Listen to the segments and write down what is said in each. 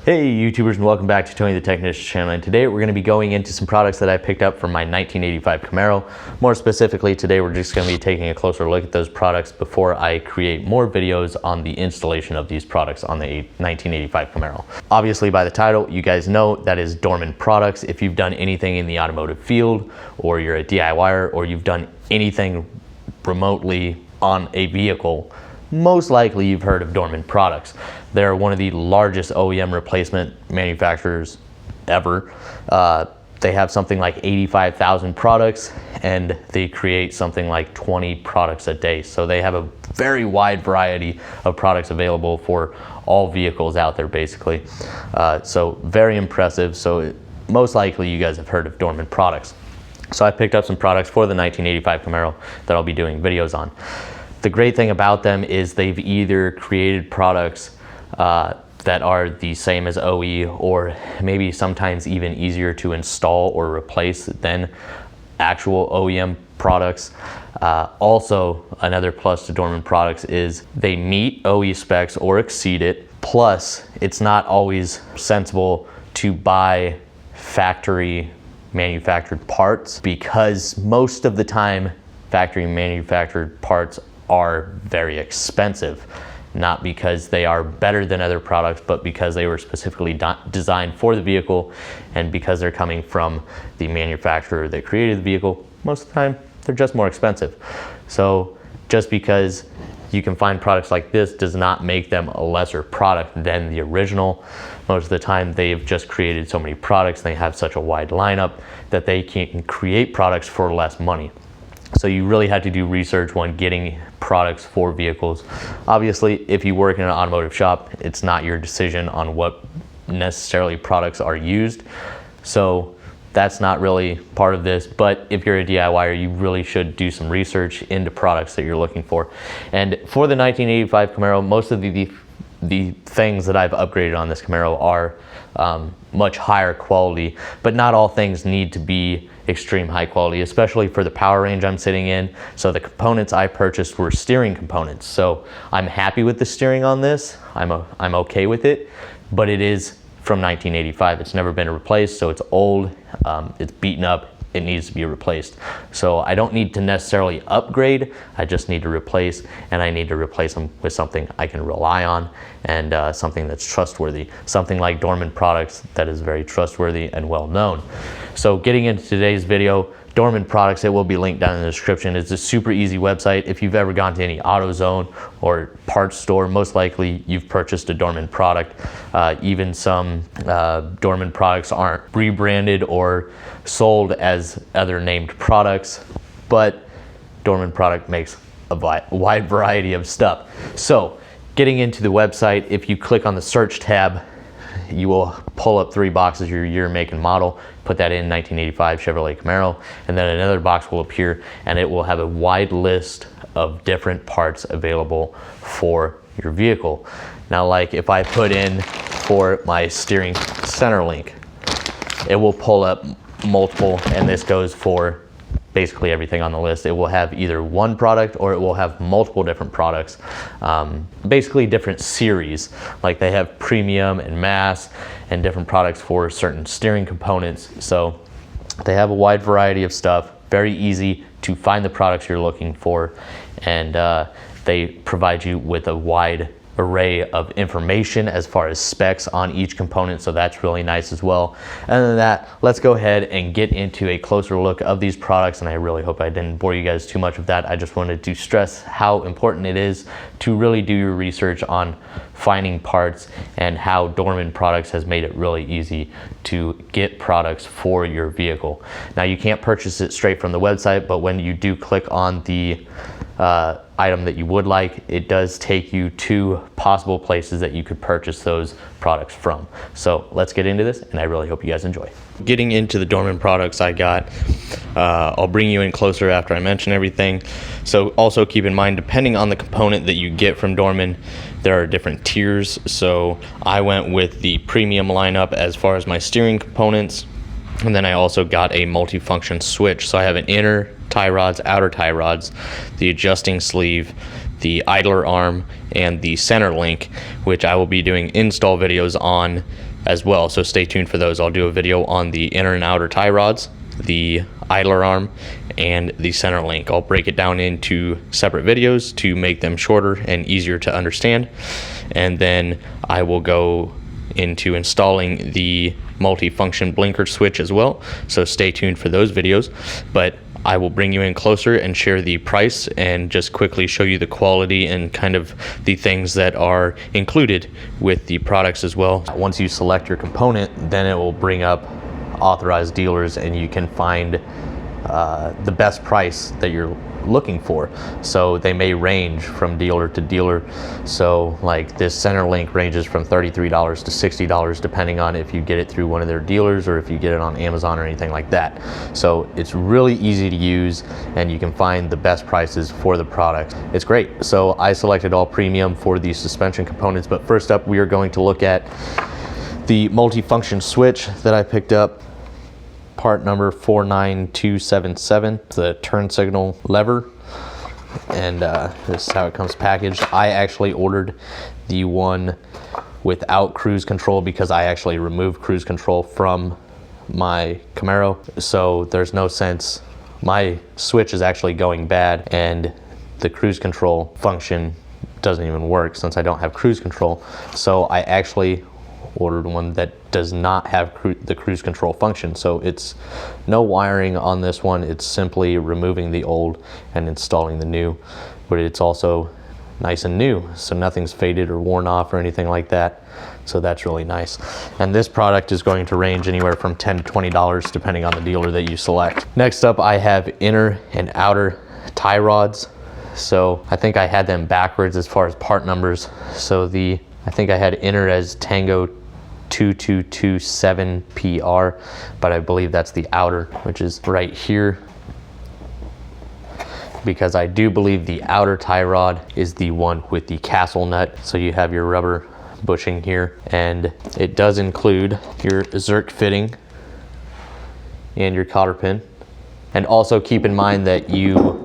Hey YouTubers, and welcome back to Tony the Technician channel, and today we're going to be going into some products that I picked up from my 1985 Camaro. More specifically, today we're just going to be taking a closer look at those products before I create more videos on the installation of these products on the 1985 Camaro. Obviously by the title, you guys know that is Dorman products. If you've done anything in the automotive field, or you're a DIYer, or you've done anything remotely on a vehicle, most likely you've heard of Dorman products. They're one of the largest OEM replacement manufacturers ever. They have something like 85,000 products, and they create something like 20 products a day. So they have a very wide variety of products available for all vehicles out there, basically. So very impressive. So most likely you guys have heard of Dorman products. So I picked up some products for the 1985 Camaro that I'll be doing videos on. The great thing about them is they've either created products that are the same as OE, or maybe sometimes even easier to install or replace than actual OEM products. Also, another plus to Dorman products is they meet OE specs or exceed it. Plus, it's not always sensible to buy factory manufactured parts, because most of the time factory manufactured parts are very expensive, not because they are better than other products, but because they were specifically designed for the vehicle, and because they're coming from the manufacturer that created the vehicle, most of the time they're just more expensive. So just because you can find products like this does not make them a lesser product than the original. Most of the time they've just created so many products, they have such a wide lineup that they can create products for less money. So you really have to do research when getting products for vehicles. Obviously, if you work in an automotive shop, it's not your decision on what necessarily products are used. So that's not really part of this. But if you're a DIYer, you really should do some research into products that you're looking for. And for the 1985 Camaro, most of the things that I've upgraded on this Camaro are much higher quality, but not all things need to be extreme high quality, especially for the power range I'm sitting in. So the components I purchased were steering components. So I'm happy with the steering on this. I'm okay with it, but it is from 1985. It's never been replaced, so it's old, it's beaten up, it needs to be replaced. So I don't need to necessarily upgrade, I just need to replace, and I need to replace them with something I can rely on, and something that's trustworthy. Something like Dorman products that is very trustworthy and well known. So getting into today's video, Dorman products, it will be linked down in the description. It's a super easy website. If you've ever gone to any AutoZone or parts store, most likely you've purchased a Dorman product. Even some Dorman products aren't rebranded or sold as other named products, but Dorman product makes a wide variety of stuff. So getting into the website, if you click on the search tab, you will pull up 3 boxes, your year, make, and model, put that in 1985 Chevrolet Camaro, and then another box will appear, and it will have a wide list of different parts available for your vehicle. Now, like if I put in for my steering center link, it will pull up multiple, and this goes for basically everything on the list. It will have either one product or it will have multiple different products, basically different series. Like they have premium and mass and different products for certain steering components. So they have a wide variety of stuff, very easy to find the products you're looking for, and they provide you with a wide array of information as far as specs on each component, so that's really nice as well. Other than that, let's go ahead and get into a closer look of these products, and I really hope I didn't bore you guys too much of that. I just wanted to stress how important it is to really do your research on finding parts, and how Dorman products has made it really easy to get products for your vehicle. Now, you can't purchase it straight from the website, but when you do click on the item that you would like, it does take you to possible places that you could purchase those products from. So let's get into this, and I really hope you guys enjoy. Getting into the Dorman products I got, I'll bring you in closer after I mention everything. So also keep in mind, depending on the component that you get from Dorman, there are different tiers. So I went with the premium lineup as far as my steering components, and then I also got a multifunction switch. So I have an inner tie rods, outer tie rods, the adjusting sleeve, the idler arm, and the center link, which I will be doing install videos on as well. So stay tuned for those. I'll do a video on the inner and outer tie rods, the idler arm, and the center link. I'll break it down into separate videos to make them shorter and easier to understand. And then I will go into installing the multi-function blinker switch as well. So stay tuned for those videos. But I will bring you in closer and share the price and just quickly show you the quality and kind of the things that are included with the products as well. Once you select your component, then it will bring up authorized dealers and you can find the best price that you're looking for. So they may range from dealer to dealer. So like this center link ranges from $33 to $60 depending on if you get it through one of their dealers or if you get it on Amazon or anything like that. So it's really easy to use and you can find the best prices for the product. It's great. So I selected all premium for the suspension components, but first up we are going to look at the multi-function switch that I picked up. Part number 49277, the turn signal lever, and this is how it comes packaged. I actually ordered the one without cruise control because I actually removed cruise control from my Camaro, so there's no sense. My switch is actually going bad and the cruise control function doesn't even work since I don't have cruise control. So I actually ordered one that does not have the cruise control function. So it's no wiring on this one. It's simply removing the old and installing the new, but it's also nice and new. So nothing's faded or worn off or anything like that. So that's really nice. And this product is going to range anywhere from $10 to $20 depending on the dealer that you select. Next up, I have inner and outer tie rods. So I think I had them backwards as far as part numbers. So I think I had inner as Tango 2227PR, but I believe that's the outer, which is right here, because I do believe the outer tie rod is the one with the castle nut. So you have your rubber bushing here, and it does include your Zerk fitting and your cotter pin. And also keep in mind that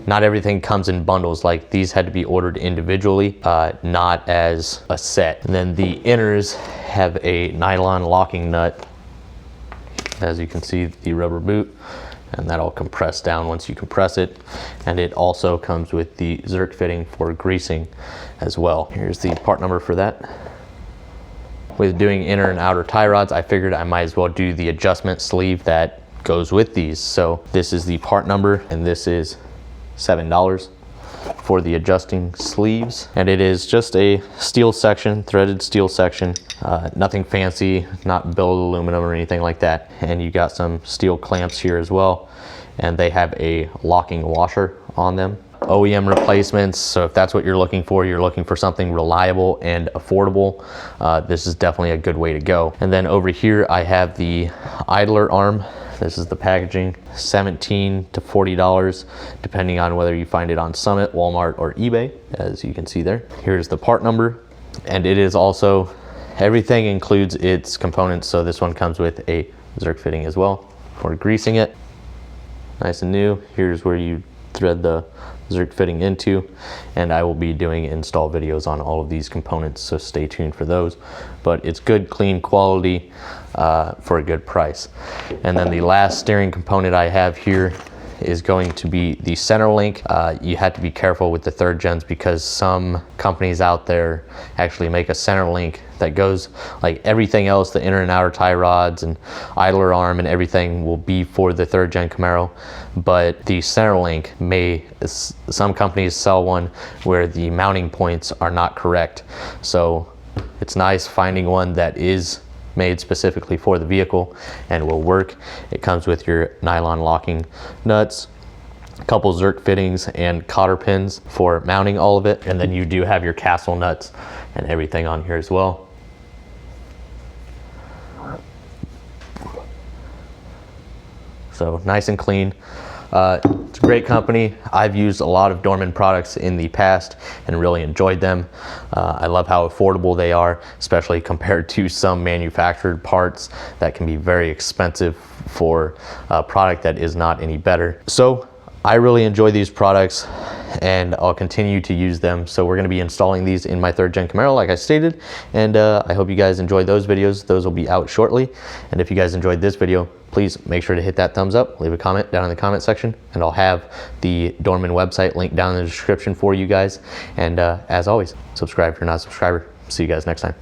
not everything comes in bundles. Like these had to be ordered individually, not as a set. And then the inners have a nylon locking nut. As you can see, the rubber boot, and that'll compress down once you compress it. And it also comes with the Zerk fitting for greasing as well. Here's the part number for that. With doing inner and outer tie rods, I figured I might as well do the adjustment sleeve that goes with these. So this is the part number, and this is $7 for the adjusting sleeves. And it is just a steel section, threaded steel section, nothing fancy, not billet aluminum or anything like that. And you got some steel clamps here as well, and they have a locking washer on them. OEM replacements, so if that's what you're looking for something reliable and affordable, this is definitely a good way to go. And then over here I have the idler arm. This is the packaging, $17 to $40, depending on whether you find it on Summit, Walmart, or eBay, as you can see there. Here's the part number, and it is also, everything includes its components. So this one comes with a Zerk fitting as well for greasing it. Nice and new. Here's where you thread the Zerk fitting into, and I will be doing install videos on all of these components, so stay tuned for those. But it's good, clean quality for a good price. And then the last steering component I have here is going to be the center link. You have to be careful with the third gens because some companies out there actually make a center link that goes, like everything else, the inner and outer tie rods and idler arm and everything will be for the third gen Camaro, but the center link some companies sell one where the mounting points are not correct. So it's nice finding one that is made specifically for the vehicle and will work. It comes with your nylon locking nuts, a couple Zerk fittings and cotter pins for mounting all of it, and then you do have your castle nuts and everything on here as well. So nice and clean. It's a great company. I've used a lot of Dorman products in the past and really enjoyed them. I love how affordable they are, especially compared to some manufactured parts that can be very expensive for a product that is not any better. So I really enjoy these products and I'll continue to use them. So we're going to be installing these in my 3rd gen Camaro like I stated, and I hope you guys enjoyed those videos. Those will be out shortly, and if you guys enjoyed this video, please make sure to hit that thumbs up, leave a comment down in the comment section, and I'll have the Dorman website linked down in the description for you guys. And as always, subscribe if you're not a subscriber. See you guys next time.